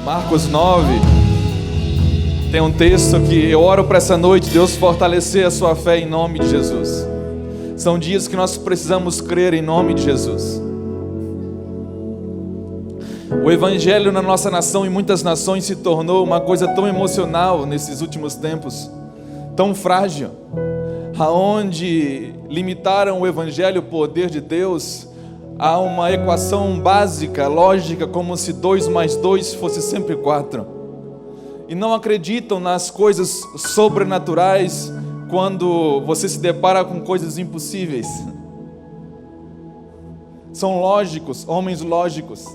Marcos 9, tem um texto que eu oro para essa noite, Deus fortalecer a sua fé em nome de Jesus. São dias que nós precisamos crer em nome de Jesus. O evangelho na nossa nação e muitas nações se tornou uma coisa tão emocional nesses últimos tempos, tão frágil, aonde limitaram o evangelho, o poder de Deus, a uma equação básica, lógica, como se 2 mais 2 fosse sempre 4. E não acreditam nas coisas sobrenaturais quando você se depara com coisas impossíveis. São lógicos, homens lógicos.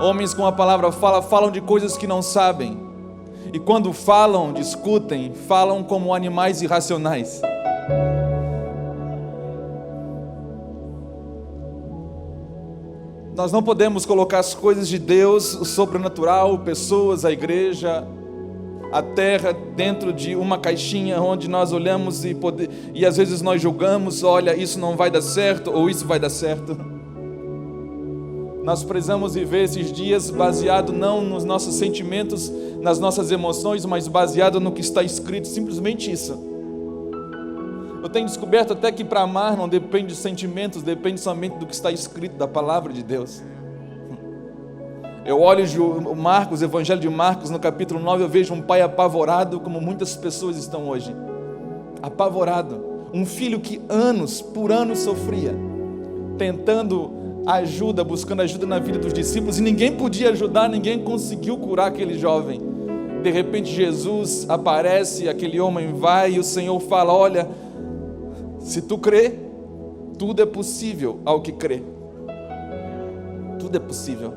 Homens com a palavra falam de coisas que não sabem. E quando falam, discutem, falam como animais irracionais. Nós não podemos colocar as coisas de Deus, o sobrenatural, pessoas, a igreja, a terra, dentro de uma caixinha onde nós olhamos e às vezes nós julgamos, olha, isso não vai dar certo ou isso vai dar certo. Nós precisamos viver esses dias baseado não nos nossos sentimentos, nas nossas emoções, mas baseado no que está escrito, simplesmente isso. Eu tenho descoberto até que para amar não depende de sentimentos, depende somente do que está escrito, da palavra de Deus. Eu olho o Evangelho de Marcos, no capítulo 9, eu vejo um pai apavorado, como muitas pessoas estão hoje. Apavorado. Um filho que por anos sofria, tentando ajuda, buscando ajuda na vida dos discípulos, e ninguém podia ajudar, ninguém conseguiu curar aquele jovem. De repente Jesus aparece, aquele homem vai, e o Senhor fala, olha, se tu crê, tudo é possível ao que crê. Tudo é possível.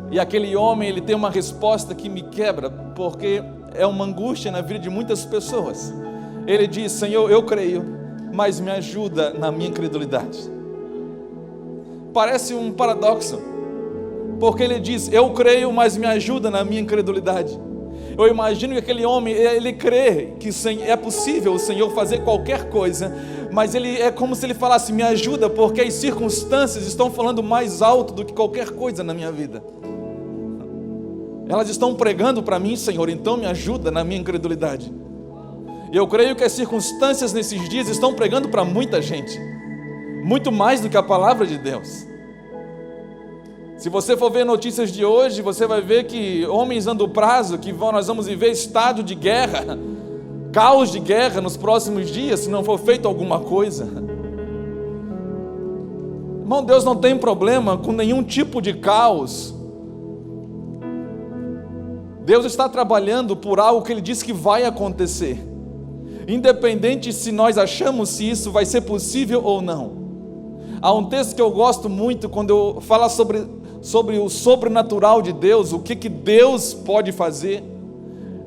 E aquele homem, ele tem uma resposta que me quebra, porque é uma angústia na vida de muitas pessoas. Ele diz, Senhor, eu creio, mas me ajuda na minha incredulidade. Parece um paradoxo, porque ele diz, eu creio, mas me ajuda na minha incredulidade. Eu imagino que aquele homem, ele crê que é possível o Senhor fazer qualquer coisa, mas ele é como se ele falasse, me ajuda, porque as circunstâncias estão falando mais alto do que qualquer coisa na minha vida. Elas estão pregando para mim, Senhor, então me ajuda na minha incredulidade. E eu creio que as circunstâncias nesses dias estão pregando para muita gente, muito mais do que a palavra de Deus. Se você for ver notícias de hoje, você vai ver que homens dando prazo, nós vamos viver estado de guerra, caos de guerra nos próximos dias, se não for feito alguma coisa. Irmão, Deus não tem problema com nenhum tipo de caos. Deus está trabalhando por algo que Ele disse que vai acontecer, independente se nós achamos se isso vai ser possível ou não. Há um texto que eu gosto muito, quando eu falo sobre o sobrenatural de Deus, o que Deus pode fazer.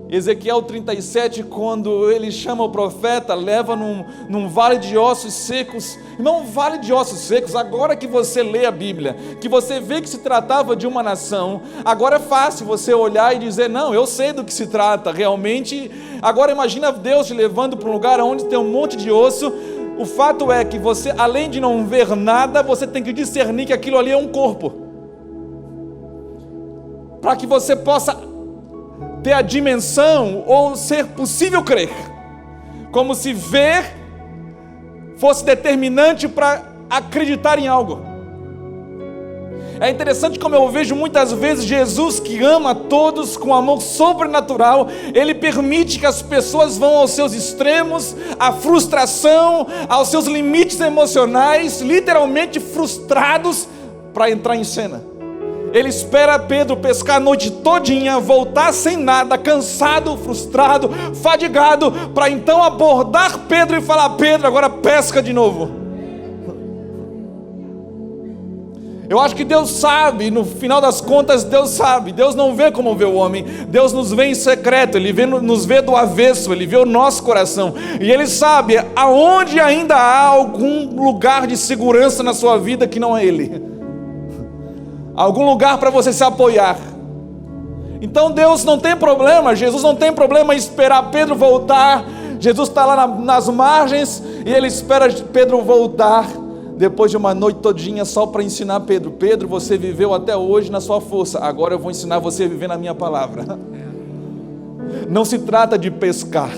Ezequiel 37, quando ele chama o profeta, leva num vale de ossos secos. Irmão, vale de ossos secos, agora que você lê a Bíblia, que você vê que se tratava de uma nação, agora é fácil você olhar e dizer, não, eu sei do que se trata, realmente. Agora imagina Deus te levando para um lugar onde tem um monte de osso. O fato é que você, além de não ver nada, você tem que discernir que aquilo ali é um corpo, para que você possa ter a dimensão, ou ser possível crer, como se ver fosse determinante para acreditar em algo. É interessante como eu vejo muitas vezes Jesus, que ama todos com amor sobrenatural, Ele permite que as pessoas vão aos seus extremos, à frustração, aos seus limites emocionais, literalmente frustrados, para entrar em cena. Ele espera Pedro pescar a noite todinha, voltar sem nada, cansado, frustrado, fadigado, para então abordar Pedro e falar, Pedro, agora pesca de novo. Eu acho que Deus sabe, no final das contas Deus sabe. Deus não vê como vê o homem, Deus nos vê em secreto, Ele nos vê do avesso, Ele vê o nosso coração, e Ele sabe aonde ainda há algum lugar de segurança na sua vida que não é Ele, algum lugar para você se apoiar. Então Deus não tem problema, Jesus não tem problema em esperar Pedro voltar. Jesus está lá nas margens e Ele espera Pedro voltar. depois de uma noite todinha só para ensinar Pedro: Pedro, você viveu até hoje na sua força, agora eu vou ensinar você a viver na minha palavra. Não se trata de pescar,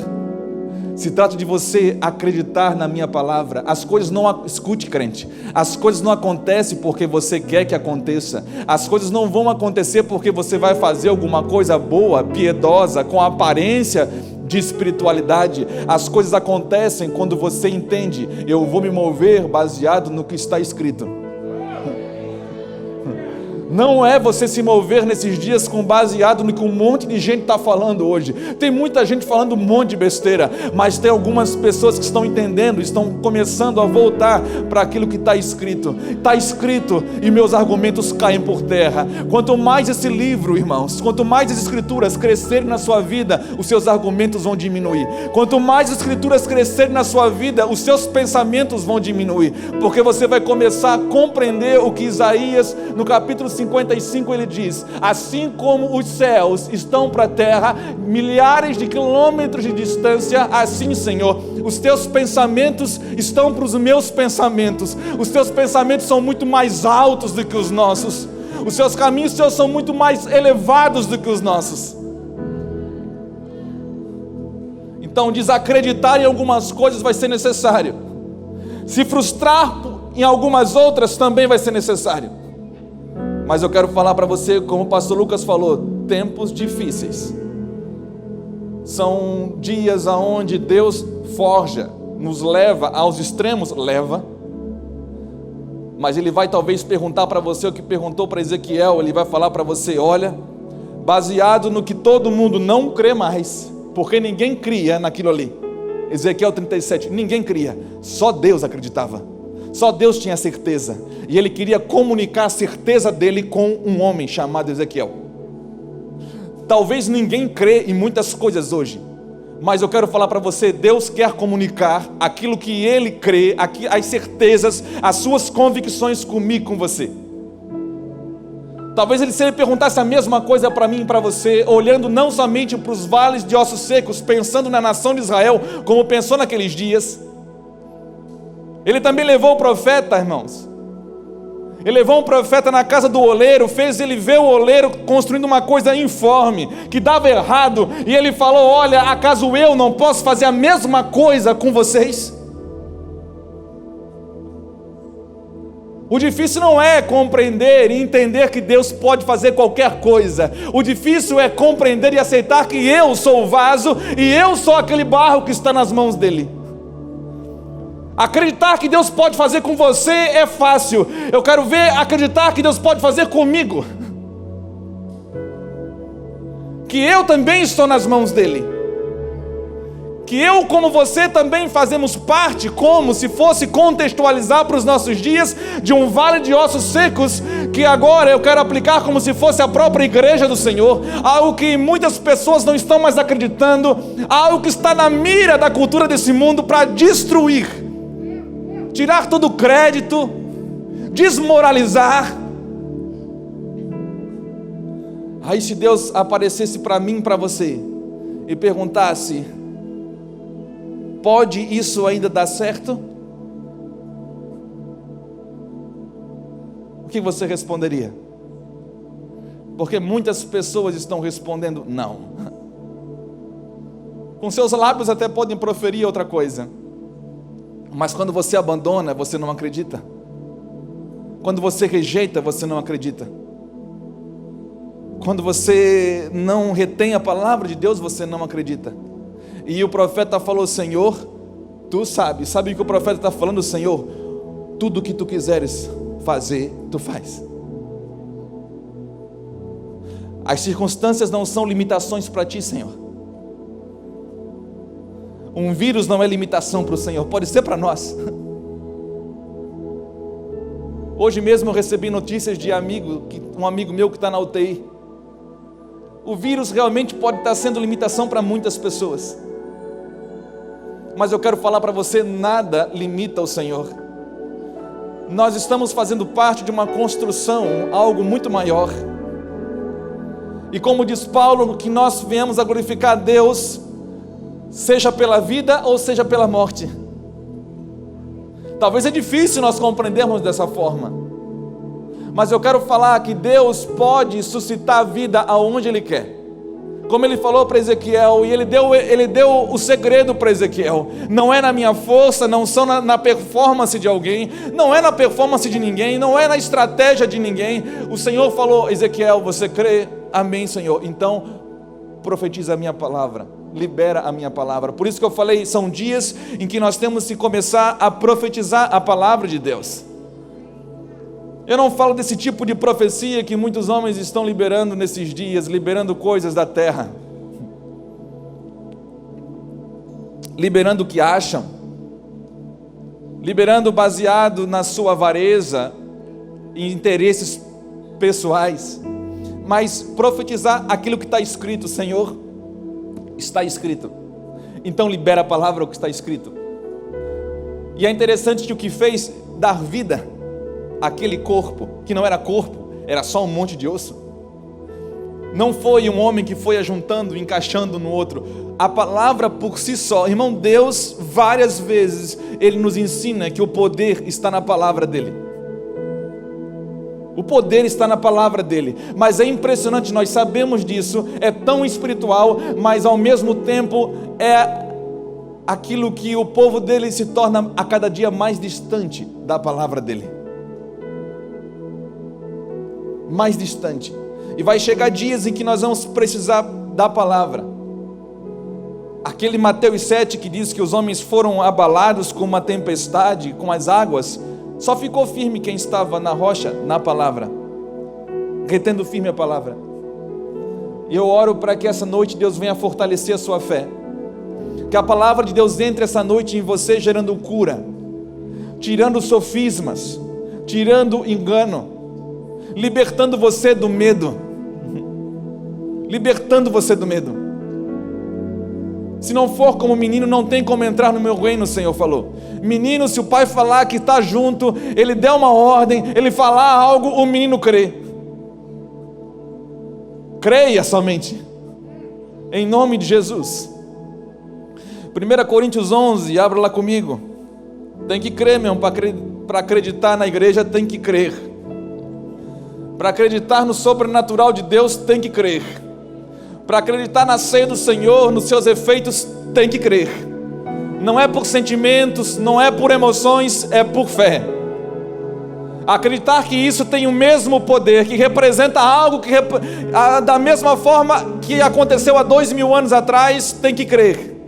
se trata de você acreditar na minha palavra. As coisas não, escute, crente, as coisas não acontecem porque você quer que aconteça. As coisas não vão acontecer porque você vai fazer alguma coisa boa, piedosa, com aparência de espiritualidade. As coisas acontecem quando você entende: eu vou me mover baseado no que está escrito. Não é você se mover nesses dias baseado no que um monte de gente está falando hoje. Tem muita gente falando um monte de besteira, mas tem algumas pessoas que estão entendendo, estão começando a voltar para aquilo que está escrito. Está escrito e meus argumentos caem por terra. Quanto mais esse livro, irmãos, quanto mais as escrituras crescerem na sua vida, os seus argumentos vão diminuir. Quanto mais as escrituras crescerem na sua vida, os seus pensamentos vão diminuir, porque você vai começar a compreender o que Isaías, no capítulo 55, ele diz: assim como os céus estão para a terra, milhares de quilômetros de distância, assim, Senhor, os teus pensamentos estão para os meus pensamentos. Os teus pensamentos são muito mais altos do que os nossos. Os seus caminhos, Senhor, são muito mais elevados do que os nossos. Então, desacreditar em algumas coisas vai ser necessário. Se frustrar em algumas outras também vai ser necessário. Mas eu quero falar para você, como o pastor Lucas falou, tempos difíceis. São dias aonde Deus forja, nos leva aos extremos, mas Ele vai talvez perguntar para você o que perguntou para Ezequiel. Ele vai falar para você: olha, baseado no que todo mundo não crê mais, porque ninguém cria naquilo ali. Ezequiel 37, ninguém cria, só Deus acreditava. Só Deus tinha certeza, e Ele queria comunicar a certeza dele com um homem chamado Ezequiel. Talvez ninguém crê em muitas coisas hoje, mas eu quero falar para você: Deus quer comunicar aquilo que Ele crê, as certezas, as suas convicções comigo, com você. Talvez se Ele perguntasse a mesma coisa para mim e para você, olhando não somente para os vales de ossos secos, pensando na nação de Israel, como pensou naqueles dias. Ele também levou o profeta, irmãos. Ele levou um profeta na casa do oleiro, fez ele ver o oleiro construindo uma coisa informe, que dava errado, e ele falou: olha, acaso eu não posso fazer a mesma coisa com vocês? O difícil não é compreender e entender que Deus pode fazer qualquer coisa. O difícil é compreender e aceitar que eu sou o vaso, e eu sou aquele barro que está nas mãos dele. Acreditar que Deus pode fazer com você é fácil. Eu quero acreditar que Deus pode fazer comigo, que eu também estou nas mãos dele, que eu, como você, também fazemos parte, como se fosse contextualizar para os nossos dias, de um vale de ossos secos, que agora eu quero aplicar como se fosse a própria igreja do Senhor, algo que muitas pessoas não estão mais acreditando, algo que está na mira da cultura desse mundo para destruir, tirar todo o crédito, desmoralizar. Aí se Deus aparecesse para mim e para você e perguntasse: pode isso ainda dar certo? O que você responderia? Porque muitas pessoas estão respondendo não. Com seus lábios até podem proferir outra coisa, mas quando você abandona, você não acredita. Quando você rejeita, você não acredita. Quando você não retém a palavra de Deus, você não acredita. E o profeta falou: Senhor, tu sabes. Sabe o que o profeta está falando? Senhor, tudo o que tu quiseres fazer, tu faz. As circunstâncias não são limitações para ti, Senhor. Um vírus não é limitação para o Senhor, pode ser para nós. Hoje mesmo eu recebi notícias de um amigo meu que está na UTI. O vírus realmente pode estar sendo limitação para muitas pessoas, mas eu quero falar para você: nada limita o Senhor. Nós estamos fazendo parte de uma construção, algo muito maior. E como diz Paulo, que nós viemos a glorificar a Deus, seja pela vida ou seja pela morte. Talvez é difícil nós compreendermos dessa forma, mas eu quero falar que Deus pode suscitar vida aonde Ele quer. Como Ele falou para Ezequiel, e Ele deu o segredo para Ezequiel. Não é na minha força, não são na performance de alguém, não é na performance de ninguém, não é na estratégia de ninguém. O Senhor falou: Ezequiel, você crê? Amém, Senhor. Então, profetiza a minha palavra, libera a minha palavra. Por isso que eu falei, são dias em que nós temos que começar a profetizar a palavra de Deus. Eu não falo desse tipo de profecia que muitos homens estão liberando nesses dias, liberando coisas da terra, liberando o que acham, liberando baseado na sua avareza e interesses pessoais, mas profetizar aquilo que está escrito. Senhor, está escrito, então libera a palavra, o que está escrito. E é interessante que o que fez dar vida aquele corpo, que não era corpo, era só um monte de osso, não foi um homem que foi ajuntando, encaixando no outro. A palavra por si só, irmão, Deus várias vezes Ele nos ensina que o poder está na palavra dEle. O poder está na palavra dEle. Mas é impressionante, nós sabemos disso, é tão espiritual, mas ao mesmo tempo é aquilo que o povo dEle se torna a cada dia mais distante da palavra dEle, mais distante. E vai chegar dias em que nós vamos precisar da palavra. Aquele Mateus 7 que diz que os homens foram abalados com uma tempestade, com as águas, só ficou firme quem estava na rocha, na palavra, retendo firme a palavra. E eu oro para que essa noite Deus venha fortalecer a sua fé, que a palavra de Deus entre essa noite em você, gerando cura, tirando sofismas, tirando engano, libertando você do medo, libertando você do medo. Se não for como menino, não tem como entrar no meu reino, o Senhor falou. Menino, se o pai falar que está junto, ele der uma ordem, ele falar algo, o menino crê. Creia somente, em nome de Jesus. 1 Coríntios 11, abra lá comigo. Tem que crer mesmo, para acreditar na igreja tem que crer. Para acreditar no sobrenatural de Deus tem que crer. Para acreditar na ceia do Senhor, nos seus efeitos, tem que crer. Não é por sentimentos, não é por emoções, é por fé. Acreditar que isso tem o mesmo poder, que representa algo que da mesma forma que aconteceu há 2000 anos atrás, tem que crer.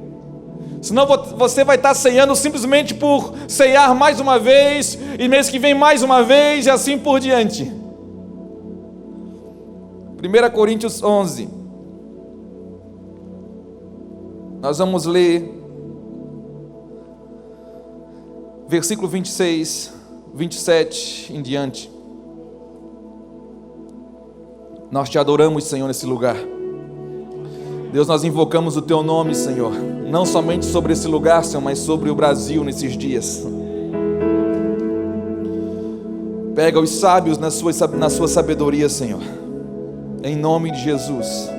Senão você vai estar ceando simplesmente por cear mais uma vez, e mês que vem mais uma vez, e assim por diante. 1 Coríntios 11. Nós vamos ler versículo 26, 27 em diante. Nós te adoramos, Senhor, nesse lugar. Deus, nós invocamos o teu nome, Senhor, não somente sobre esse lugar, Senhor, mas sobre o Brasil nesses dias. Pega os sábios na sua sabedoria, Senhor, em nome de Jesus.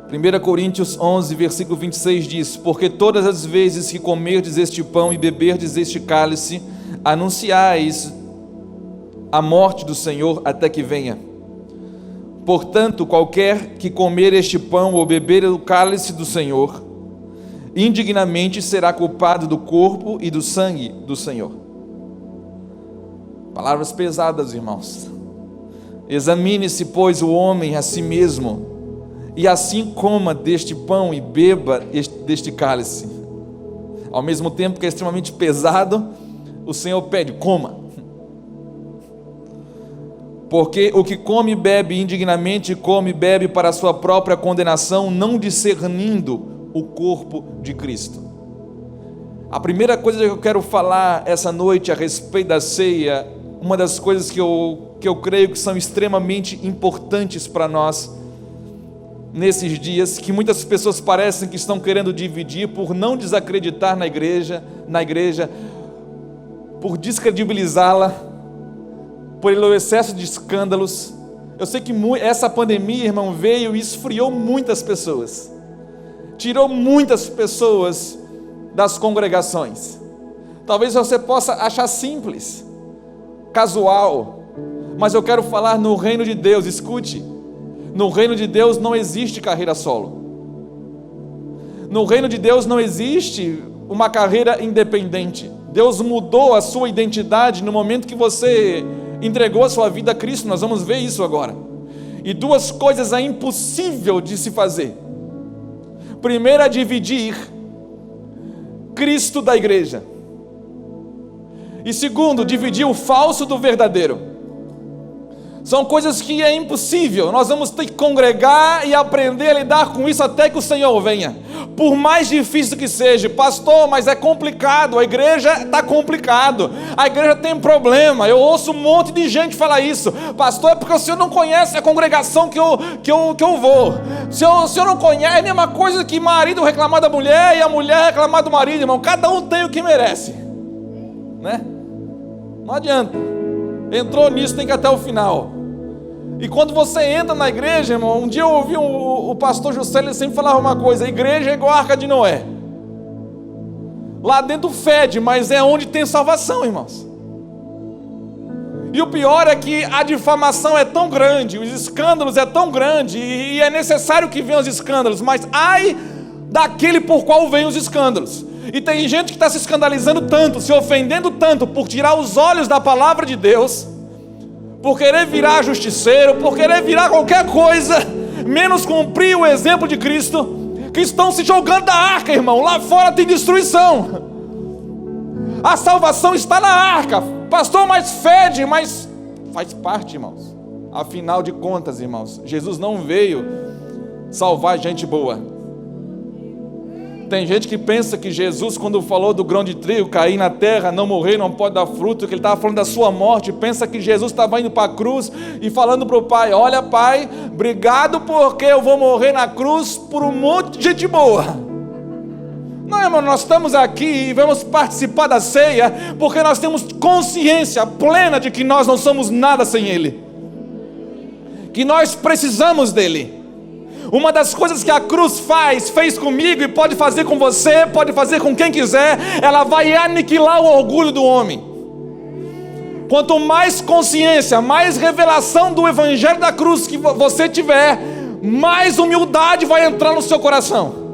1 Coríntios 11, versículo 26 diz: porque todas as vezes que comerdes este pão e beberdes este cálice, anunciais a morte do Senhor até que venha. Portanto, qualquer que comer este pão ou beber o cálice do Senhor, indignamente será culpado do corpo e do sangue do Senhor. Palavras pesadas, irmãos. Examine-se, pois, o homem a si mesmo, e assim coma deste pão e beba deste cálice. Ao mesmo tempo que é extremamente pesado, o Senhor pede: coma. Porque o que come e bebe indignamente, come e bebe para a sua própria condenação, não discernindo o corpo de Cristo. A primeira coisa que eu quero falar essa noite a respeito da ceia, uma das coisas que eu creio que são extremamente importantes para nós nesses dias, que muitas pessoas parecem que estão querendo dividir por não desacreditar na igreja, por descredibilizá-la, pelo excesso de escândalos. Eu sei que essa pandemia, irmão, veio e esfriou muitas pessoas, tirou muitas pessoas das congregações, Talvez você possa achar simples, casual, mas eu quero falar no reino de Deus. Escute, no reino de Deus não existe carreira solo. No reino de Deus não existe uma carreira independente. Deus mudou a sua identidade no momento que você entregou a sua vida a Cristo. Nós vamos ver isso agora. E duas coisas é impossível de se fazer. Primeiro é dividir Cristo da igreja. E segundo, dividir o falso do verdadeiro. São coisas que é impossível. Nós vamos ter que congregar e aprender a lidar com isso até que o Senhor venha. Por mais difícil que seja, pastor, mas é complicado, a igreja está complicado, a igreja tem problema. Eu ouço um monte de gente falar isso. Pastor, é porque o senhor não conhece a congregação que eu vou. Se o senhor não conhece, é a mesma coisa que marido reclamar da mulher e a mulher reclamar do marido, irmão. Cada um tem o que merece, né? Não adianta. Entrou nisso, tem que ir até o final. E quando você entra na igreja, irmão, um dia eu ouvi o pastor Juscelio, ele sempre falava uma coisa: a igreja é igual a Arca de Noé. Lá dentro fede, mas é onde tem salvação, irmãos. E o pior é que a difamação é tão grande, os escândalos é tão grande, e é necessário que venham os escândalos, mas ai daquele por qual vêm os escândalos. E tem gente que está se escandalizando tanto, se ofendendo tanto, por tirar os olhos da palavra de Deus, por querer virar justiceiro, por querer virar qualquer coisa, menos cumprir o exemplo de Cristo, que estão se jogando da arca, irmão. Lá fora tem destruição. A salvação está na arca. Pastor, mas fede, mas faz parte, irmãos. Afinal de contas, irmãos, Jesus não veio salvar gente boa. Tem gente que pensa que Jesus, quando falou do grão de trigo cair na terra, não morrer, não pode dar fruto, que ele estava falando da sua morte. Pensa que Jesus estava indo para a cruz e falando para o Pai: olha, Pai, obrigado porque eu vou morrer na cruz por um monte de gente boa. Não, irmão, nós estamos aqui e vamos participar da ceia porque nós temos consciência plena de que nós não somos nada sem Ele, que nós precisamos dEle. Uma das coisas que a cruz fez comigo e pode fazer com você, pode fazer com quem quiser, ela vai aniquilar o orgulho do homem. Quanto mais consciência, mais revelação do evangelho da cruz que você tiver, mais humildade vai entrar no seu coração.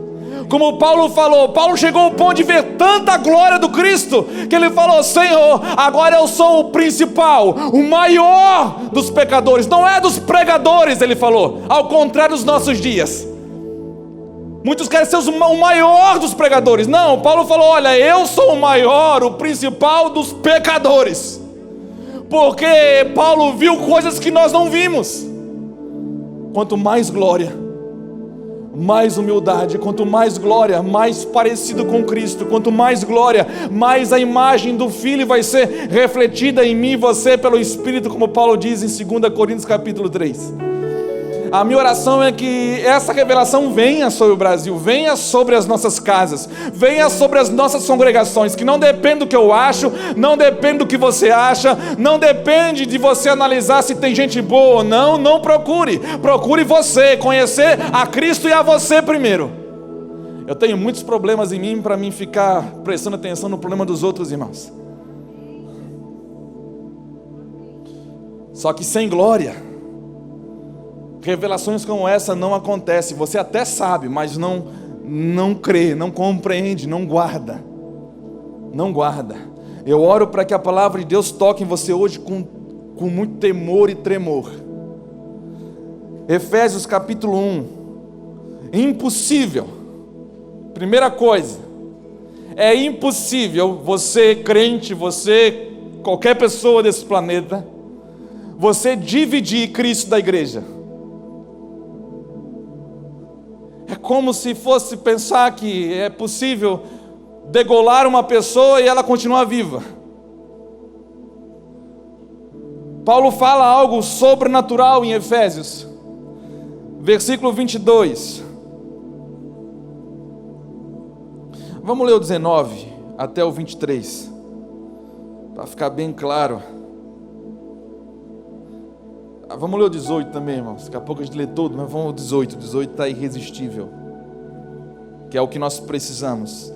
Como Paulo falou, Paulo chegou ao ponto de ver tanta glória do Cristo, que ele falou: Senhor, agora eu sou o principal, o maior dos pecadores, não é dos pregadores, ele falou, ao contrário dos nossos dias. Muitos querem ser o maior dos pregadores. Não, Paulo falou: olha, eu sou o maior, o principal dos pecadores, porque Paulo viu coisas que nós não vimos. Quanto mais glória, mais humildade. Quanto mais glória, mais parecido com Cristo. Quanto mais glória, mais a imagem do Filho vai ser refletida em mim e você pelo Espírito, como Paulo diz em 2 Coríntios capítulo 3. A minha oração é que essa revelação venha sobre o Brasil, venha sobre as nossas casas, venha sobre as nossas congregações, que não depende do que eu acho, não depende do que você acha, não depende de você analisar se tem gente boa ou não. Não procure você, conhecer a Cristo e a você primeiro. Eu tenho muitos problemas em mim para mim ficar prestando atenção no problema dos outros, irmãos. Só que sem glória, revelações como essa não acontecem. Você até sabe, mas não crê, não compreende, não guarda. Não guarda. Eu oro para que a palavra de Deus toque em você hoje com muito temor e tremor. Efésios capítulo 1. Impossível. Primeira coisa, é impossível você, crente, você, qualquer pessoa desse planeta, você dividir Cristo da igreja. É como se fosse pensar que é possível degolar uma pessoa e ela continuar viva. Paulo fala algo sobrenatural em Efésios, versículo 22. Vamos ler o 19 até o 23, para ficar bem claro. Vamos ler o 18 também, irmãos. Daqui a pouco a gente lê todo, mas vamos ao 18. O 18 está irresistível, que é o que nós precisamos.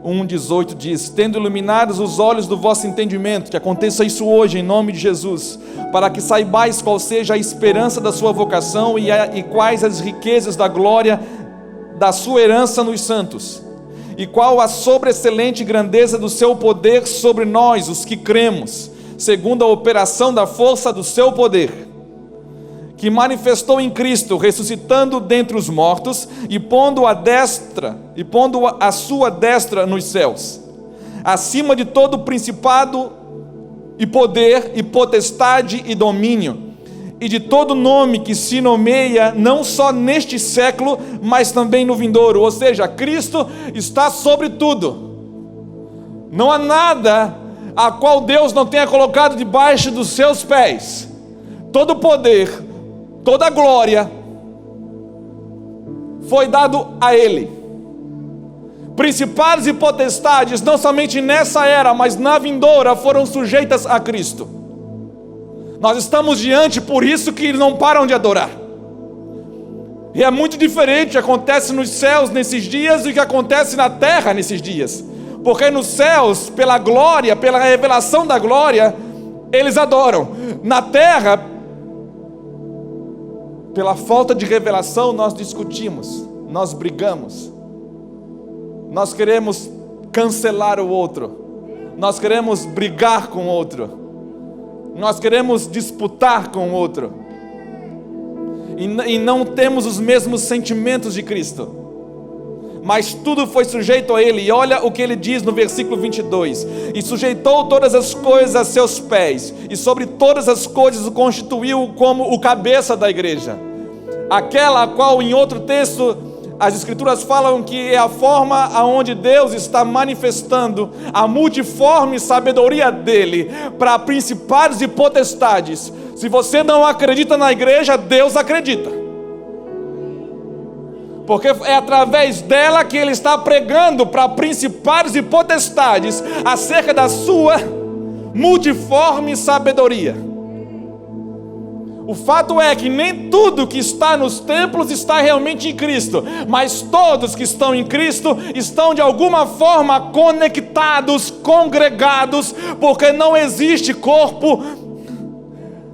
1,18 diz: tendo iluminados os olhos do vosso entendimento, que aconteça isso hoje em nome de Jesus, para que saibais qual seja a esperança da sua vocação e quais as riquezas da glória da sua herança nos santos, e qual a sobreexcelente grandeza do seu poder sobre nós, os que cremos, segundo a operação da força do seu poder, que manifestou em Cristo, ressuscitando dentre os mortos e pondo a sua destra nos céus, acima de todo principado e poder e potestade e domínio, e de todo nome que se nomeia, não só neste século, mas também no vindouro. Ou seja, Cristo está sobre tudo. Não há nada a qual Deus não tenha colocado debaixo dos seus pés. Todo poder, toda glória foi dado a Ele. Principados e potestades, não somente nessa era, mas na vindoura, foram sujeitas a Cristo. Nós estamos diante, por isso que eles não param de adorar. E é muito diferente o que acontece nos céus nesses dias e o que acontece na terra nesses dias. Porque nos céus, pela glória, pela revelação da glória, eles adoram. Na terra, pela falta de revelação, nós discutimos, nós brigamos, nós queremos cancelar o outro, nós queremos brigar com o outro, nós queremos disputar com o outro, e não temos os mesmos sentimentos de Cristo, mas tudo foi sujeito a Ele. E olha o que Ele diz no versículo 22: e sujeitou todas as coisas a seus pés, e sobre todas as coisas o constituiu como o cabeça da igreja, aquela a qual em outro texto as escrituras falam que é a forma aonde Deus está manifestando a multiforme sabedoria dele para principados e potestades. Se você não acredita na igreja, Deus acredita, porque é através dela que Ele está pregando para principados e potestades acerca da sua multiforme sabedoria. O fato é que nem tudo que está nos templos está realmente em Cristo, mas todos que estão em Cristo estão de alguma forma conectados, congregados, porque não existe corpo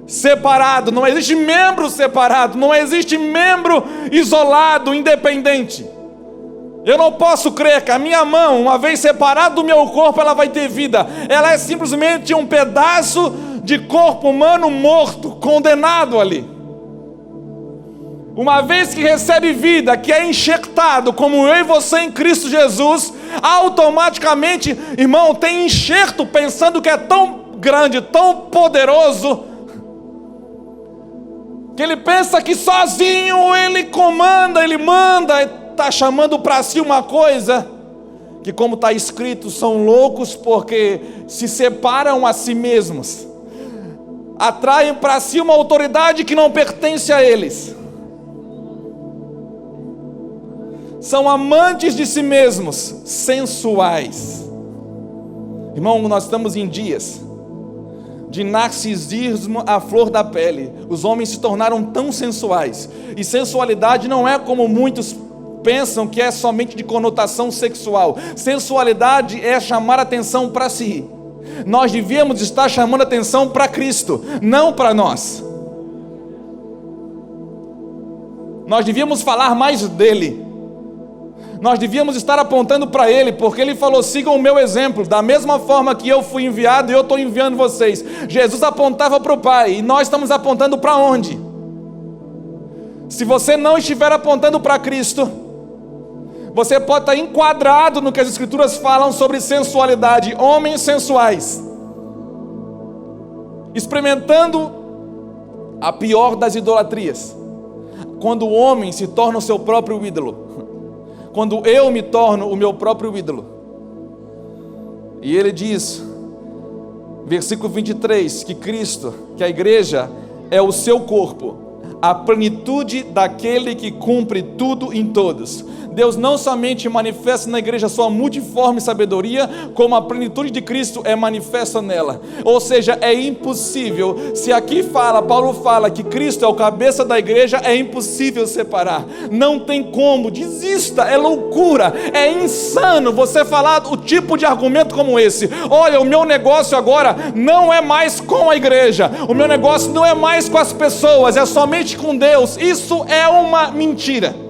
separado, não existe membro separado, não existe membro isolado, independente. Eu não posso crer que a minha mão, uma vez separada do meu corpo, ela vai ter vida. Ela é simplesmente um pedaço de corpo humano morto, condenado ali. Uma vez que recebe vida, que é enxertado, como eu e você em Cristo Jesus, automaticamente, irmão, tem enxerto pensando que é tão grande, tão poderoso, que ele pensa que sozinho ele comanda, ele manda, está chamando para si uma coisa, que como está escrito, são loucos porque se separam a si mesmos, atraem para si uma autoridade que não pertence a eles, são amantes de si mesmos, sensuais. Irmão, nós estamos em dias de narcisismo à flor da pele. Os homens se tornaram tão sensuais, e sensualidade não é como muitos pensam, que é somente de conotação sexual. Sensualidade é chamar atenção para si. Nós devíamos estar chamando atenção para Cristo, não para nós. Nós devíamos falar mais dele. Nós devíamos estar apontando para Ele, porque Ele falou: sigam o meu exemplo, da mesma forma que eu fui enviado, eu estou enviando vocês. Jesus apontava para o Pai, e nós estamos apontando para onde? Se você não estiver apontando para Cristo, você pode estar enquadrado no que as Escrituras falam sobre sensualidade, homens sensuais, experimentando a pior das idolatrias, quando o homem se torna o seu próprio ídolo, quando eu me torno o meu próprio ídolo. E ele diz, versículo 23, que Cristo, que a igreja é o seu corpo, a plenitude daquele que cumpre tudo em todos. Deus não somente manifesta na igreja sua multiforme sabedoria, como a plenitude de Cristo é manifesta nela. Ou seja, é impossível, se aqui Paulo fala que Cristo é o cabeça da igreja, é impossível separar. Não tem como, desista, é loucura, é insano você falar o tipo de argumento como esse. Olha, o meu negócio agora não é mais com a igreja, o meu negócio não é mais com as pessoas, é somente com Deus. Isso é uma mentira.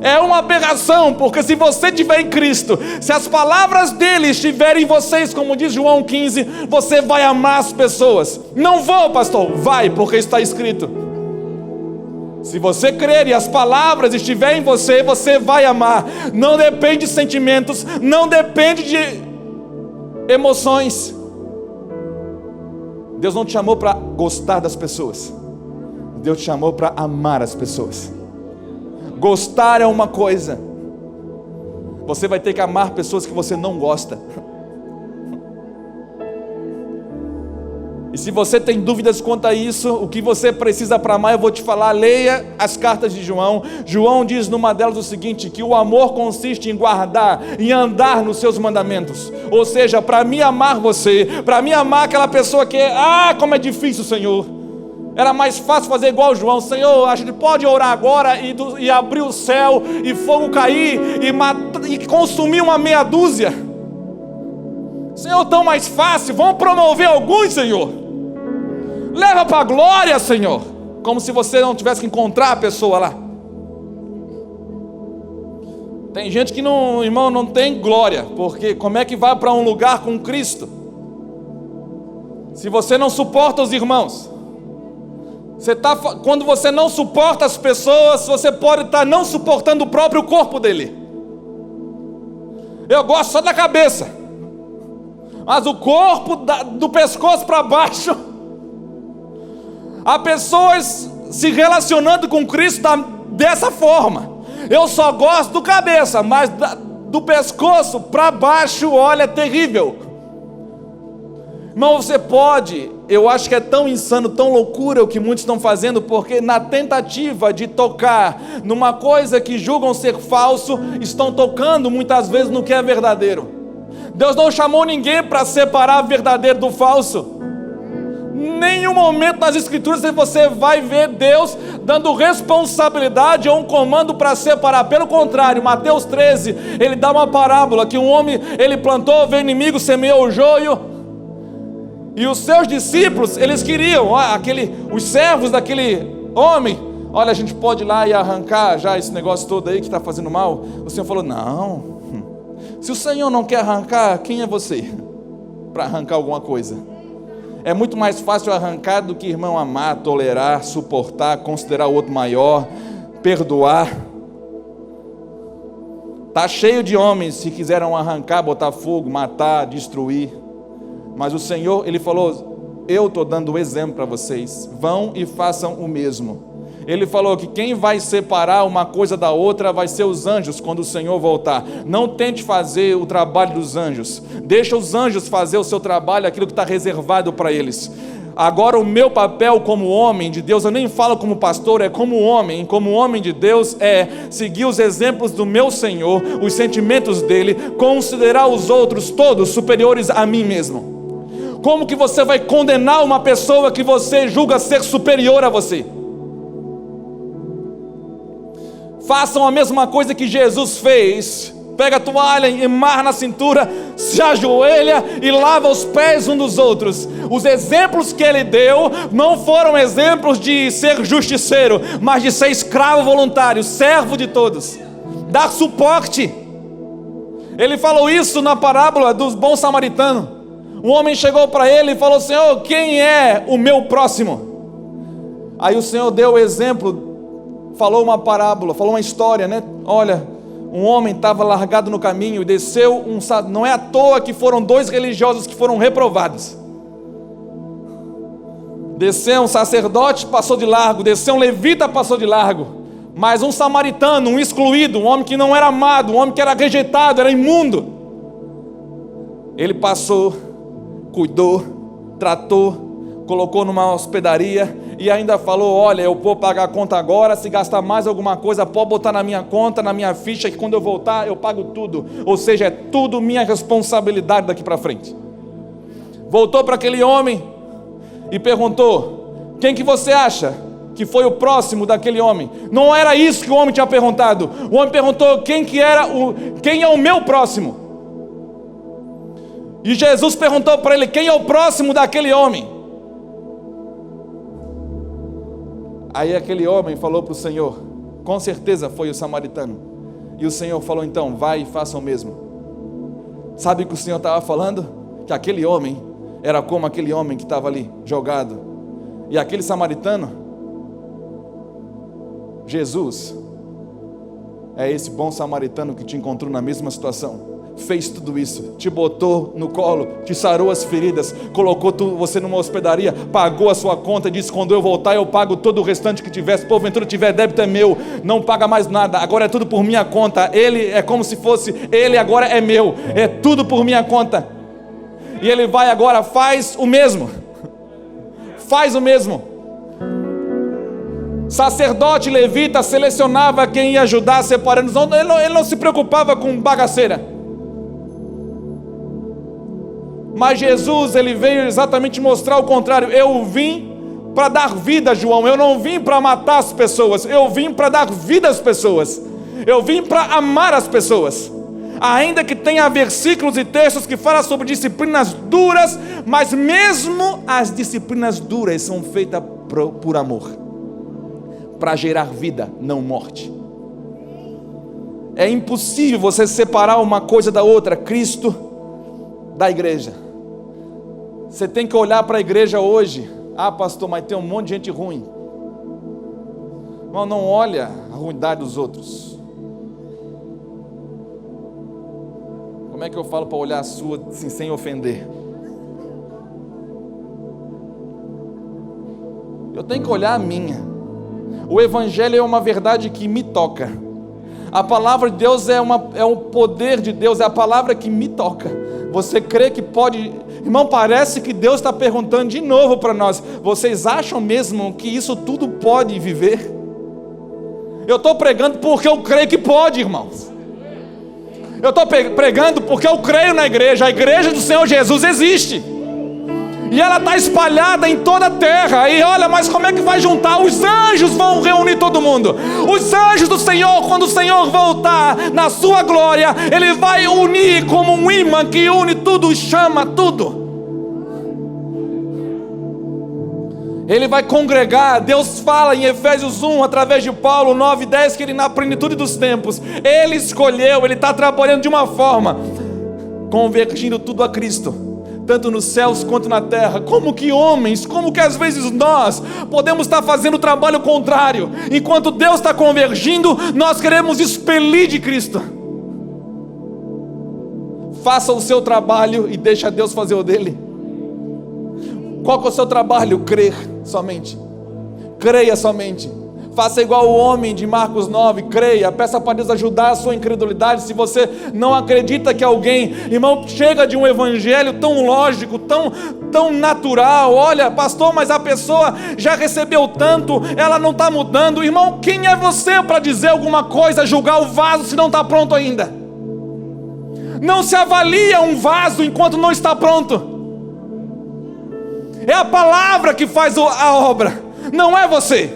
É uma aberração, porque se você estiver em Cristo, se as palavras dele estiverem em vocês, como diz João 15, você vai amar as pessoas. Não vou, pastor, vai, porque está escrito. Se você crer e as palavras estiverem em você, você vai amar. Não depende de sentimentos, não depende de emoções. Deus não te chamou para gostar das pessoas, Deus te chamou para amar as pessoas. Gostar é uma coisa, você vai ter que amar pessoas que você não gosta. E se você tem dúvidas quanto a isso, o que você precisa para amar, eu vou te falar. Leia as cartas de João. João diz numa delas o seguinte, que o amor consiste em guardar, em andar nos seus mandamentos. Ou seja, para mim amar você, para mim amar aquela pessoa que como é difícil, Senhor. Era mais fácil fazer igual João. Senhor, a gente pode orar agora e abrir o céu, e fogo cair, e consumir uma meia dúzia. Senhor, tão mais fácil. Vamos promover alguns, Senhor. Leva para a glória, Senhor. Como se você não tivesse que encontrar a pessoa lá. Tem gente que não, irmão, não tem glória, porque como é que vai para um lugar com Cristo? Se você não suporta os irmãos, quando você não suporta as pessoas, você pode estar não suportando o próprio corpo dele. Eu gosto só da cabeça, mas o corpo do pescoço para baixo, há pessoas se relacionando com Cristo dessa forma. Eu só gosto do cabeça, mas do pescoço para baixo, olha, é terrível. Irmão, você pode, eu acho que é tão insano, tão loucura o que muitos estão fazendo, porque na tentativa de tocar numa coisa que julgam ser falso, estão tocando muitas vezes no que é verdadeiro. Deus não chamou ninguém para separar o verdadeiro do falso. Nenhum momento nas escrituras você vai ver Deus dando responsabilidade ou um comando para separar. Pelo contrário, Mateus 13, ele dá uma parábola que um homem, ele plantou, veio inimigo, semeou o joio. E os seus discípulos, eles queriam, os servos daquele homem, olha, a gente pode ir lá e arrancar já esse negócio todo aí que está fazendo mal. O Senhor falou, não, se o Senhor não quer arrancar, quem é você para arrancar alguma coisa? É muito mais fácil arrancar do que, irmão, amar, tolerar, suportar, considerar o outro maior, perdoar. Está cheio de homens que quiseram arrancar, botar fogo, matar, destruir. Mas o Senhor, Ele falou, eu estou dando o exemplo para vocês, vão e façam o mesmo. Ele falou que quem vai separar uma coisa da outra vai ser os anjos quando o Senhor voltar. Não tente fazer o trabalho dos anjos, deixa os anjos fazer o seu trabalho, aquilo que está reservado para eles. Agora o meu papel como homem de Deus, eu nem falo como pastor, é como homem de Deus, é seguir os exemplos do meu Senhor, os sentimentos dele, considerar os outros todos superiores a mim mesmo. Como que você vai condenar uma pessoa que você julga ser superior a você? Façam a mesma coisa que Jesus fez. Pega a toalha, amarra na cintura, se ajoelha e lava os pés uns dos outros. Os exemplos que ele deu não foram exemplos de ser justiceiro, mas de ser escravo voluntário, servo de todos, dar suporte. Ele falou isso na parábola dos bons samaritanos. Um homem chegou para ele e falou, Senhor, quem é o meu próximo? Aí o Senhor deu o exemplo, falou uma parábola, falou uma história, né? Olha, um homem estava largado no caminho e desceu não é à toa que foram 2 religiosos que foram reprovados. Desceu um sacerdote, passou de largo, desceu um levita, passou de largo. Mas um samaritano, um excluído, um homem que não era amado, um homem que era rejeitado, era imundo, ele passou, cuidou, tratou, colocou numa hospedaria, e ainda falou: olha, eu vou pagar a conta agora, se gastar mais alguma coisa, pode botar na minha conta, na minha ficha, que quando eu voltar eu pago tudo. Ou seja, é tudo minha responsabilidade daqui para frente. Voltou para aquele homem e perguntou: quem que você acha que foi o próximo daquele homem? Não era isso que o homem tinha perguntado. O homem perguntou: quem é o meu próximo? E Jesus perguntou para ele: quem é o próximo daquele homem? Aí aquele homem falou para o Senhor: com certeza foi o samaritano. E o Senhor falou: então vai e faça o mesmo. Sabe o que o Senhor estava falando? Que aquele homem era como aquele homem que estava ali jogado, e aquele samaritano, Jesus, é esse bom samaritano que te encontrou na mesma situação, fez tudo isso, te botou no colo, te sarou as feridas, colocou você numa hospedaria, pagou a sua conta, disse: quando eu voltar eu pago todo o restante que tivesse, porventura tiver débito é meu, não paga mais nada, agora é tudo por minha conta. Ele é como se fosse, ele agora é meu, é tudo por minha conta. E ele vai agora, faz o mesmo. Faz o mesmo. Sacerdote levita selecionava quem ia ajudar, separando. Ele não se preocupava com bagaceira. Mas Jesus, ele veio exatamente mostrar o contrário. Eu vim para dar vida, João. Eu não vim para matar as pessoas. Eu vim para dar vida às pessoas. Eu vim para amar as pessoas. Ainda que tenha versículos e textos que falam sobre disciplinas duras, mas mesmo as disciplinas duras são feitas por amor, para gerar vida, não morte. É impossível você separar uma coisa da outra, Cristo da igreja. Você tem que olhar para a igreja hoje: ah, pastor, mas tem um monte de gente ruim. Não olha a ruindade dos outros. Como é que eu falo para olhar a sua assim, sem ofender? Eu tenho que olhar a minha. O Evangelho é uma verdade que me toca. A palavra de Deus é o poder de Deus, é a palavra que me toca. Você crê que pode? Irmão, parece que Deus está perguntando de novo para nós: vocês acham mesmo que isso tudo pode viver? Eu estou pregando porque eu creio que pode, irmãos. Eu estou pregando porque eu creio na igreja. A igreja do Senhor Jesus existe, e ela está espalhada em toda a terra. E olha, mas como é que vai juntar? Os anjos vão reunir todo mundo. Os anjos do Senhor, quando o Senhor voltar na sua glória, Ele vai unir como um imã que une tudo e chama tudo. Ele vai congregar. Deus fala em Efésios 1, através de Paulo, 9 e 10, que Ele, na plenitude dos tempos, Ele escolheu, Ele está trabalhando de uma forma, convergindo tudo a Cristo, tanto nos céus quanto na terra. Como que homens, como que às vezes nós podemos estar fazendo o trabalho contrário? Enquanto Deus está convergindo, nós queremos expelir de Cristo. Faça o seu trabalho e deixa Deus fazer o dele. Qual que é o seu trabalho? Crer somente. Creia somente. Faça igual o homem de Marcos 9, creia, peça para Deus ajudar a sua incredulidade. Se você não acredita que alguém, irmão, chega de um evangelho tão lógico, tão natural: olha, pastor, mas a pessoa já recebeu tanto, ela não está mudando. Irmão, quem é você para dizer alguma coisa, julgar o vaso se não está pronto ainda? Não se avalia um vaso enquanto não está pronto. É a palavra que faz a obra, não é você.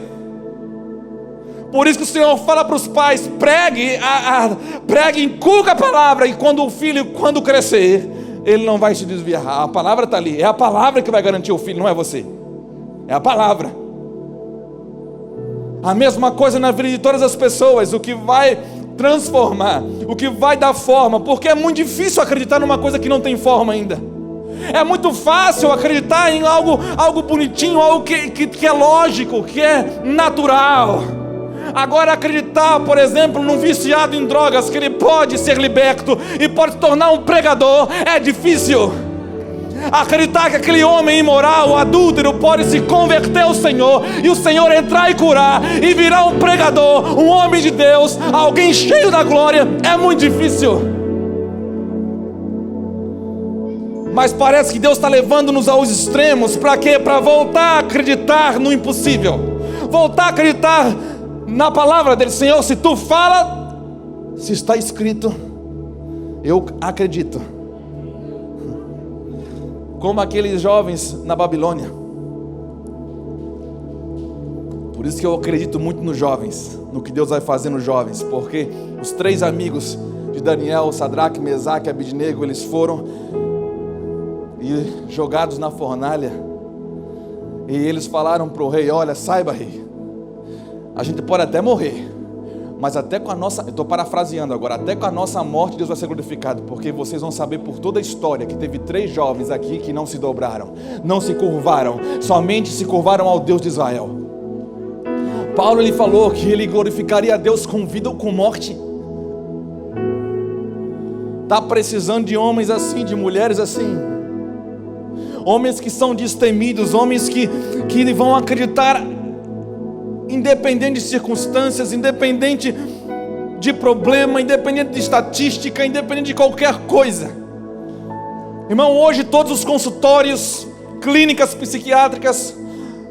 Por isso que o Senhor fala para os pais: pregue, inculca a palavra, e quando o filho, quando crescer, ele não vai se desviar. A palavra está ali, é a palavra que vai garantir o filho, não é você. É a palavra. A mesma coisa na vida de todas as pessoas. O que vai transformar, o que vai dar forma, porque é muito difícil acreditar numa coisa que não tem forma ainda. É muito fácil acreditar em algo bonitinho, algo que é lógico, que é natural. Agora, acreditar, por exemplo, num viciado em drogas, que ele pode ser liberto e pode se tornar um pregador, é difícil. Acreditar que aquele homem imoral, adúltero, pode se converter ao Senhor, e o Senhor entrar e curar, e virar um pregador, um homem de Deus, alguém cheio da glória, é muito difícil. Mas parece que Deus está levando-nos aos extremos. Para quê? Para voltar a acreditar no impossível, voltar a acreditar na palavra dele. Senhor, se tu fala, se está escrito, eu acredito. Como aqueles jovens na Babilônia. Por isso que eu acredito muito nos jovens, no que Deus vai fazer nos jovens, porque os 3 amigos de Daniel, Sadraque, Mesaque e Abednego, eles foram jogados na fornalha, e eles falaram para o rei: olha, saiba, rei, a gente pode até morrer, mas até com a nossa, eu estou parafraseando agora, até com a nossa morte Deus vai ser glorificado, porque vocês vão saber por toda a história que teve 3 jovens aqui que não se dobraram, não se curvaram, somente se curvaram ao Deus de Israel. Paulo, ele falou que ele glorificaria a Deus com vida ou com morte. Está precisando de homens assim, de mulheres assim, homens que são destemidos, homens que vão acreditar independente de circunstâncias, independente de problema, independente de estatística, independente de qualquer coisa. Irmão, hoje todos os consultórios, clínicas psiquiátricas,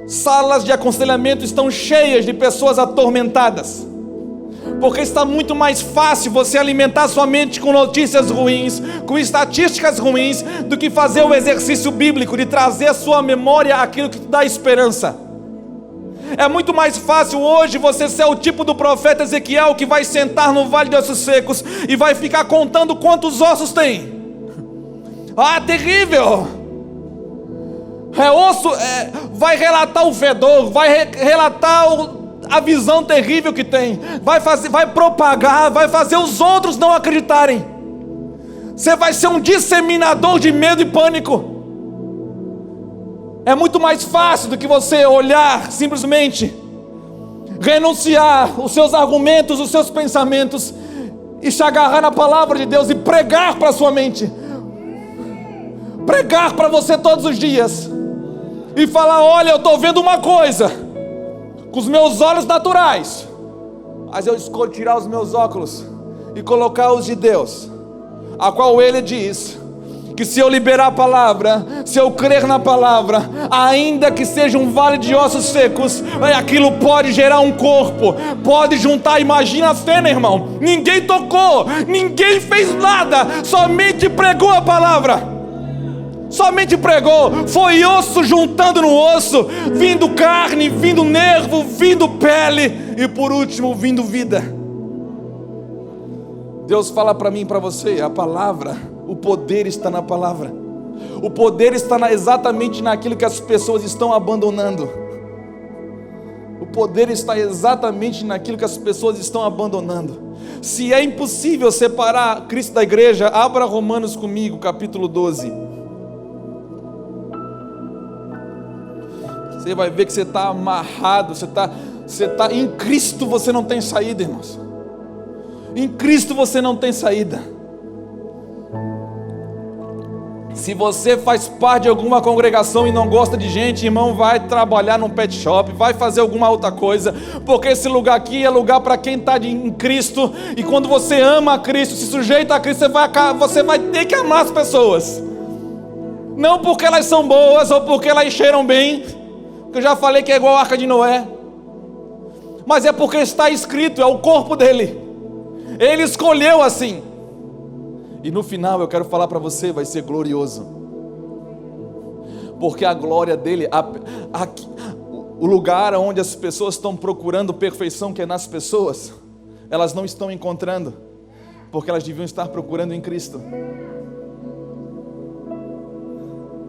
salas de aconselhamento estão cheias de pessoas atormentadas, porque está muito mais fácil você alimentar sua mente com notícias ruins, com estatísticas ruins, do que fazer o exercício bíblico de trazer à sua memória aquilo que te dá esperança. É muito mais fácil hoje você ser o tipo do profeta Ezequiel, que vai sentar no vale de ossos secos e vai ficar contando quantos ossos tem. Ah, terrível! Vai relatar o fedor, vai relatar a visão terrível que tem, vai propagar, vai fazer os outros não acreditarem. Você vai ser um disseminador de medo e pânico. É muito mais fácil do que você olhar, simplesmente renunciar os seus argumentos, os seus pensamentos, e se agarrar na palavra de Deus e pregar para a sua mente, pregar para você todos os dias, e falar: olha, eu estou vendo uma coisa com os meus olhos naturais, mas eu escolho tirar os meus óculos e colocar os de Deus, a qual Ele diz que se eu liberar a palavra, se eu crer na palavra, ainda que seja um vale de ossos secos, aquilo pode gerar um corpo, pode juntar. Imagina a cena, irmão, ninguém tocou, ninguém fez nada, somente pregou a palavra. Somente pregou, foi osso juntando no osso, vindo carne, vindo nervo, vindo pele, e por último vindo vida. Deus fala para mim e para você: a palavra, o poder está na palavra. O poder está exatamente naquilo que as pessoas estão abandonando. O poder está exatamente naquilo que as pessoas estão abandonando. Se é impossível separar Cristo da igreja, abra Romanos comigo, capítulo 12. Você vai ver que você está amarrado, você está em Cristo, você não tem saída, irmãos. Em Cristo você não tem saída. Se você faz parte de alguma congregação e não gosta de gente, irmão, vai trabalhar num pet shop, vai fazer alguma outra coisa, porque esse lugar aqui é lugar para quem está em Cristo. E quando você ama a Cristo, se sujeita a Cristo, você vai ter que amar as pessoas, não porque elas são boas ou porque elas cheiram bem, que eu já falei que é igual a Arca de Noé, mas é porque está escrito, é o corpo dele, ele escolheu assim. E no final eu quero falar para você, vai ser glorioso, porque a glória dele, o lugar onde as pessoas estão procurando perfeição, que é nas pessoas, elas não estão encontrando, porque elas deviam estar procurando em Cristo.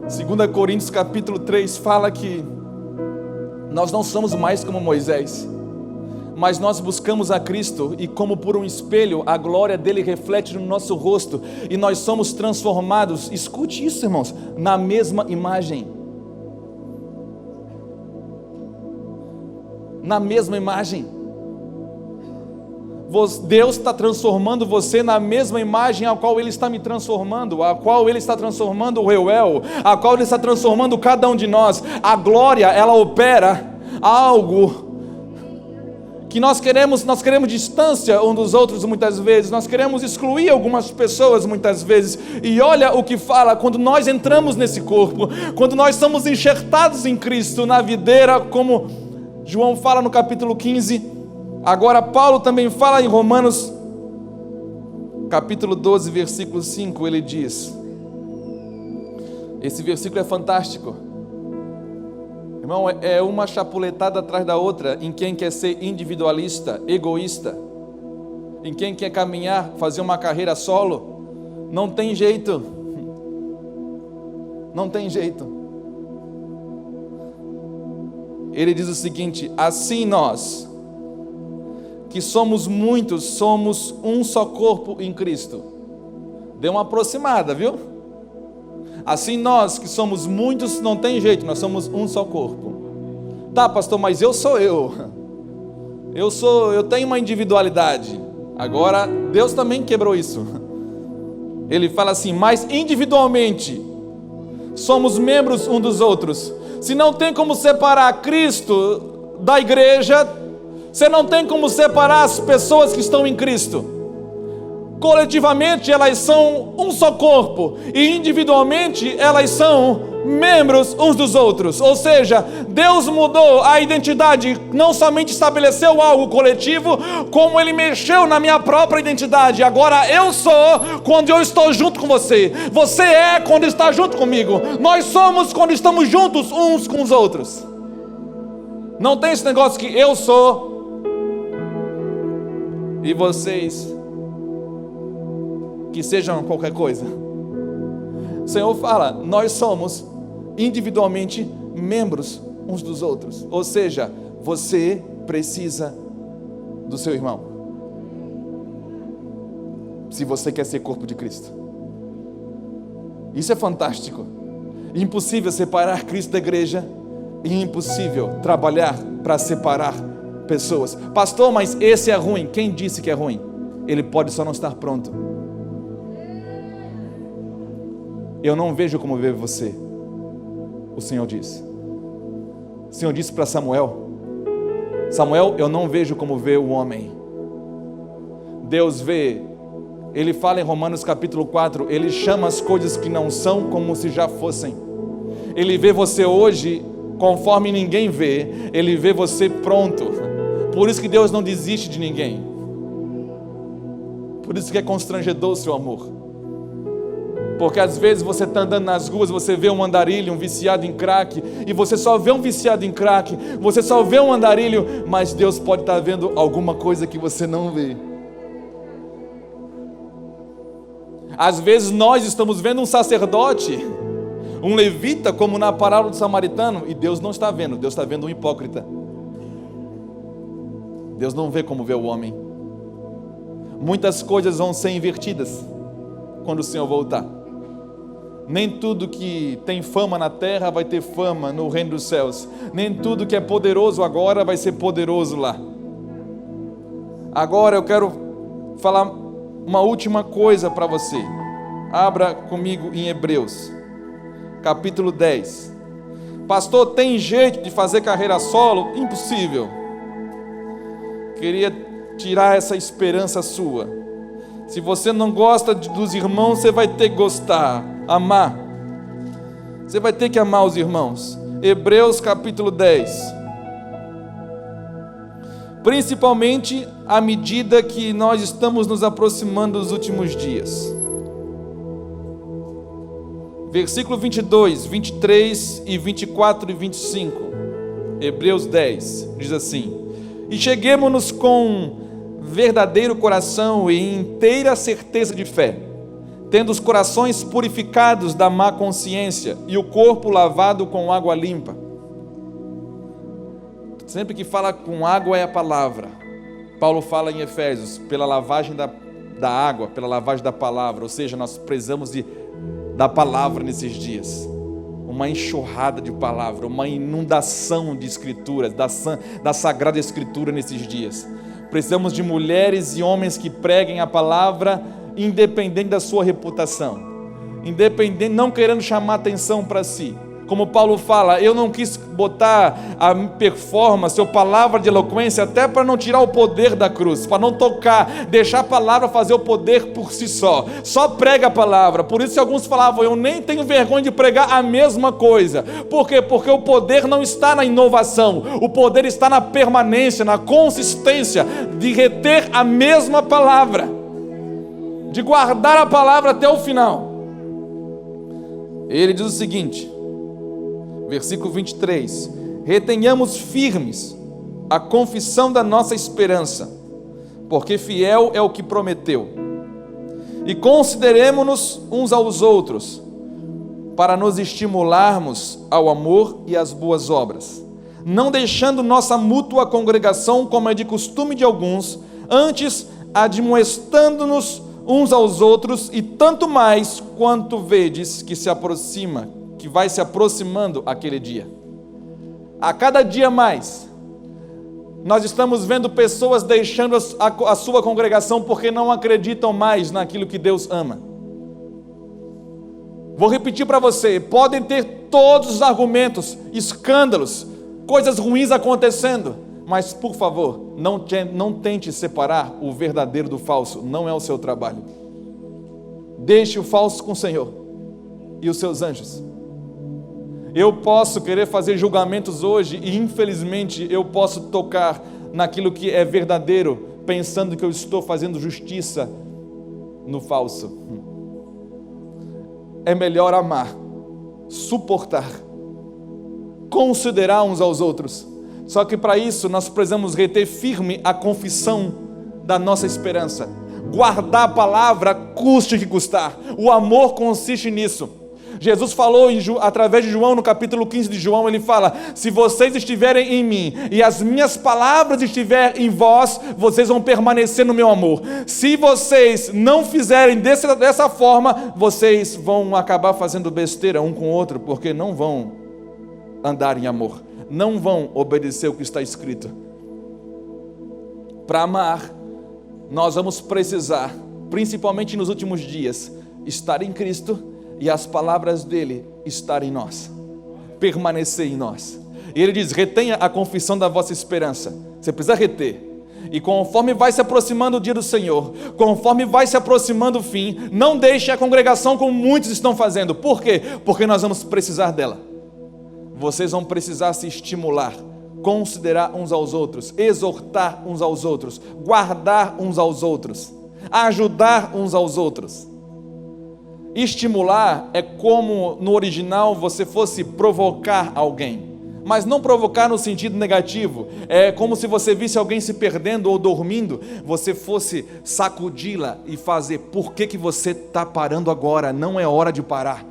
2 Coríntios capítulo 3 fala que nós não somos mais como Moisés, mas nós buscamos a Cristo, e como por um espelho, a glória dele reflete no nosso rosto, e nós somos transformados, escute isso, irmãos, na mesma imagem. Na mesma imagem. Deus está transformando você na mesma imagem a qual Ele está me transformando, a qual Ele está transformando o Reuel, a qual Ele está transformando cada um de nós. A glória, ela opera algo que nós queremos distância uns dos outros muitas vezes, nós queremos excluir algumas pessoas muitas vezes, e olha o que fala quando nós entramos nesse corpo, quando nós somos enxertados em Cristo, na videira, como João fala no capítulo 15, agora Paulo também fala em Romanos, capítulo 12, versículo 5, ele diz, esse versículo é fantástico, irmão, é uma chapuletada atrás da outra, em quem quer ser individualista, egoísta, em quem quer caminhar, fazer uma carreira solo, não tem jeito, não tem jeito. Ele diz o seguinte, assim nós, que somos muitos, somos um só corpo em Cristo. Deu uma aproximada, viu? Assim nós, que somos muitos, não tem jeito, nós somos um só corpo. Tá, pastor, mas eu sou eu. Eu tenho uma individualidade. Agora, Deus também quebrou isso. Ele fala assim, mas individualmente, somos membros uns dos outros. Se não tem como separar Cristo da igreja, você não tem como separar as pessoas que estão em Cristo. Coletivamente elas são um só corpo, e individualmente elas são membros uns dos outros. Ou seja, Deus mudou a identidade, não somente estabeleceu algo coletivo, como Ele mexeu na minha própria identidade. Agora eu sou quando eu estou junto com você, você é quando está junto comigo, nós somos quando estamos juntos uns com os outros. Não tem esse negócio que eu sou e vocês que sejam qualquer coisa. O Senhor fala, nós somos individualmente membros uns dos outros. Ou seja, você precisa do seu irmão, se você quer ser corpo de Cristo. Isso é fantástico. Impossível separar Cristo da igreja, e impossível trabalhar para separar pessoas. Pastor, mas esse é ruim. Quem disse que é ruim? Ele pode só não estar pronto. Eu não vejo como vê você, o Senhor disse. O Senhor disse para Samuel, Samuel, eu não vejo como vê o homem. Deus vê, Ele fala em Romanos capítulo 4, Ele chama as coisas que não são como se já fossem. Ele vê você hoje conforme ninguém vê, Ele vê você pronto. Por isso que Deus não desiste de ninguém. Por isso que é constrangedor o seu amor. Porque às vezes você está andando nas ruas, você vê um andarilho, um viciado em crack, e você só vê um viciado em crack, você só vê um andarilho, mas Deus pode estar vendo alguma coisa que você não vê. Às vezes nós estamos vendo um sacerdote, um levita, como na parábola do samaritano, e Deus não está vendo, Deus está vendo um hipócrita. Deus não vê como vê o homem. Muitas coisas vão ser invertidas quando o Senhor voltar. Nem tudo que tem fama na terra vai ter fama no reino dos céus. Nem tudo que é poderoso agora vai ser poderoso lá. Agora eu quero falar uma última coisa para você. Abra comigo em Hebreus, capítulo 10. Pastor, tem jeito de fazer carreira solo? Impossível. Queria tirar essa esperança sua. Se você não gosta dos irmãos, você vai ter que gostar, amar. Você vai ter que amar os irmãos. Hebreus capítulo 10. Principalmente à medida que nós estamos nos aproximando dos últimos dias. Versículo 22, 23 e 24 e 25. Hebreus 10, diz assim: E cheguemo-nos com verdadeiro coração e inteira certeza de fé, tendo os corações purificados da má consciência e o corpo lavado com água limpa. Sempre que fala com água é a palavra. Paulo fala em Efésios, pela lavagem da água, pela lavagem da palavra. Ou seja, nós precisamos da palavra nesses dias. Uma enxurrada de palavra, uma inundação de escrituras, da Sagrada Escritura nesses dias. Precisamos de mulheres e homens que preguem a palavra, independente da sua reputação, independente, não querendo chamar atenção para si. Como Paulo fala, eu não quis botar a performance ou palavra de eloquência até para não tirar o poder da cruz, para não tocar, deixar a palavra fazer o poder por si só prega a palavra. Por isso que alguns falavam, eu nem tenho vergonha de pregar a mesma coisa. Por quê? Porque o poder não está na inovação, o poder está na permanência, na consistência de reter a mesma palavra, de guardar a palavra até o final. Ele diz o seguinte, versículo 23, retenhamos firmes a confissão da nossa esperança, porque fiel é o que prometeu. E consideremo-nos uns aos outros, para nos estimularmos ao amor e às boas obras, não deixando nossa mútua congregação, como é de costume de alguns, antes admoestando-nos uns aos outros, e tanto mais quanto vedes que se aproxima, que vai se aproximando aquele dia. A cada dia mais, nós estamos vendo pessoas deixando a sua congregação porque não acreditam mais naquilo que Deus ama. Vou repetir para você, podem ter todos os argumentos, escândalos, coisas ruins acontecendo, mas por favor, não tente separar o verdadeiro do falso, não é o seu trabalho. Deixe o falso com o Senhor e os seus anjos. Eu posso querer fazer julgamentos hoje e infelizmente eu posso tocar naquilo que é verdadeiro, pensando que eu estou fazendo justiça no falso. É melhor amar, suportar, considerar uns aos outros. Só que para isso nós precisamos reter firme a confissão da nossa esperança. Guardar a palavra, custe o que custar. O amor consiste nisso. Jesus falou através de João, no capítulo 15 de João, ele fala, se vocês estiverem em mim e as minhas palavras estiverem em vós, vocês vão permanecer no meu amor. Se vocês não fizerem dessa forma, vocês vão acabar fazendo besteira um com o outro, porque não vão andar em amor, não vão obedecer o que está escrito. Para amar, nós vamos precisar, principalmente nos últimos dias, estar em Cristo e as palavras dele estar em nós, permanecer em nós. E ele diz, retenha a confissão da vossa esperança. Você precisa reter. E conforme vai se aproximando o dia do Senhor, conforme vai se aproximando o fim, não deixe a congregação como muitos estão fazendo. Por quê? Porque nós vamos precisar dela. Vocês vão precisar se estimular, considerar uns aos outros, exortar uns aos outros, guardar uns aos outros, ajudar uns aos outros. Estimular é como no original você fosse provocar alguém, mas não provocar no sentido negativo. É como se você visse alguém se perdendo ou dormindo, você fosse sacudi-la e fazer, por que você está parando agora? Não é hora de parar,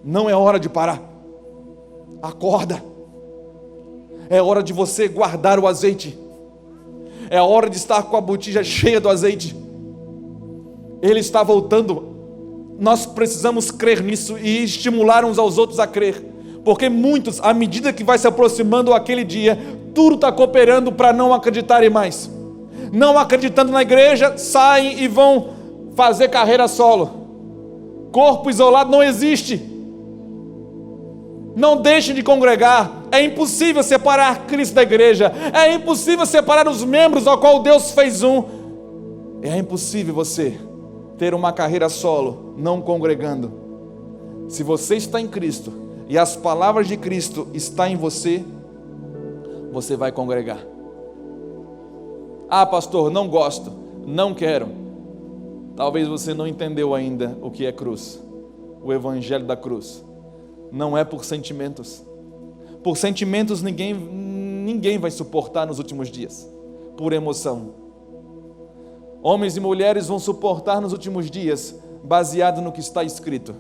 não é hora de parar, acorda, é hora de você guardar o azeite, é hora de estar com a botija cheia do azeite, ele está voltando. Nós precisamos crer nisso e estimular uns aos outros a crer, porque muitos, à medida que vai se aproximando aquele dia, tudo está cooperando para não acreditarem mais. Não acreditando na igreja, saem e vão fazer carreira solo. Corpo isolado não existe. Não deixem de congregar. É impossível separar Cristo da igreja. É impossível separar os membros ao qual Deus fez um. É impossível você ter uma carreira solo, não congregando. Se você está em Cristo e as palavras de Cristo estão em você, você vai congregar. Ah, pastor, não gosto, não quero. Talvez você não entendeu ainda o que é cruz, o evangelho da cruz. Não é por sentimentos. Por sentimentos ninguém vai suportar nos últimos dias. Por emoção. Homens e mulheres vão suportar nos últimos dias, baseado no que está escrito.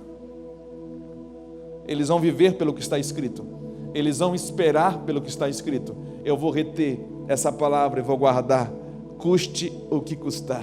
Eles vão viver pelo que está escrito. Eles vão esperar pelo que está escrito. Eu vou reter essa palavra e vou guardar, custe o que custar.